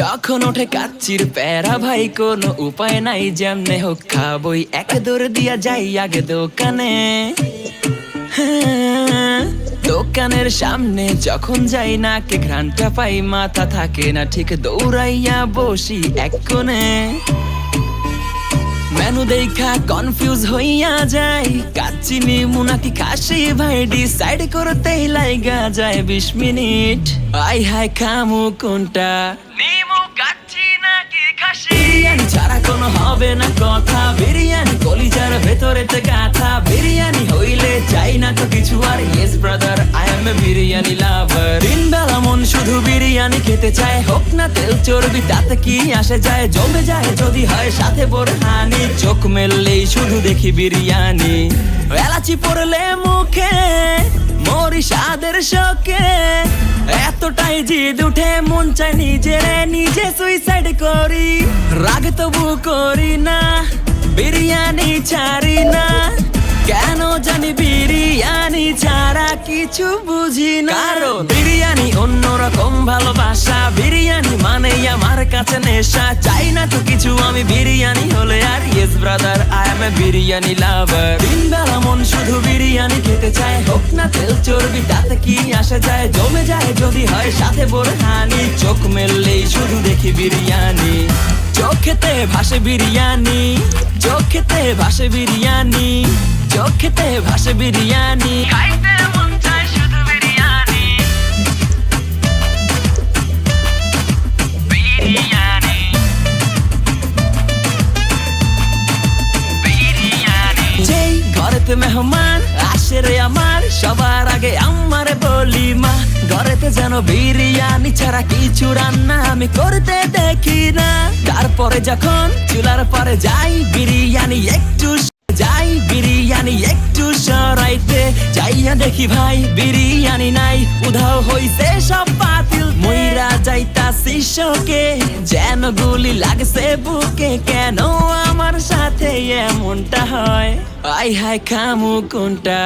যখন ওঠে কাচ্চির প্যারা ভাই কোনো উপায় নাই, যেমনে হোক খাবই, এক দৌড় দিয়া যাই আগে দোকানে। হ্যাঁ, দোকানের সামনে যখন যাই নাকে ঘ্রাণটা পাই, মাথা থাকে না ঠিক, দৌড়াইয়া বসি এক কোণে। মেনু দেখা কনফিউজ হইয়া যাই, কাচ্চি নিমু নাকি খাসি ভাই ডিসাইড করতেই লাইগা যায় 20 মিনিট। আই হাই খামু কোনটা, নিমু কাচ্চি নাকি খাসি? বিরিয়ানি ছাড়া কোনো হবে না কথা, বিরিয়ানি কলিজার ভেতরেতে গাথা, বিরিয়ানি হইলে চাই না তো কিছু আর। Yes brother, I M A biryani লাভার। দিন বেলা মন শুধু বিরিয়ানি খেতে চায়, হোক না তেল চর্বি তাতে কি আসে যায়, জমে যায় যদি হয় সাথে বোরহানি। চোখ মেললেই শুধু দেখি বিরিয়ানি, এলাচি পড়লে মুখে মরি স্বাদের শোকে। এতটাই জিদ উঠে মন চাই নিজেরে নিজে সুইসাইড করি, রাগ তবু করি না, বিরিয়ানি ছাড়ি না। কেন জানি বিরিয়ানি ছাড়া কিছু বুঝি না, কারণ বিরিয়ানি অন্যরকম ভালোবাসা, বিরিয়ানি মানে আমার কাছে নেশা। চাই না তো কিছু আমি বিরিয়ানি হলে আর। Yes brother, I M A biryani লাভার। দিন বেলা মন শুধু বিরিয়ানি খেতে চায়, হোক না তেল চর্বি তাতে কি আসে যায়, জমে যায় যদি হয় সাথে বোরহানি। চোখ মেললেই শুধু দেখি বিরিয়ানি, চোখেতে ভাসে বিরিয়ানি, চোখেতে ভাসে বিরিয়ানি, চোখেতে ভাসে বিরিয়ানি। খাইতে মন চায় শুধু বিরিয়ানি, বিরিয়ানি, বিরিয়ানি। যেই ঘরেতে মেহমান আসে রে আমার, সবার আগে আমারে বলি মা, ঘরেতে যেন বিরিয়ানি ছাড়া কিছু রান্না আমি করতে দেখি না। তারপরে যখন চুলার পরে যাই, বিরিয়ানি একটু যাই, বিরিয়ানি একটু সরাইতে যাইয়া দেখি ভাই বিরিয়ানি নাই, উধাও হইছে সব পাতিল। মইরা যাইতাছি শোকে, যেন গুলি লাগছে বুকে, কেন আমার সাথে এমনটা হয়? আই হাই খামু কোনটা,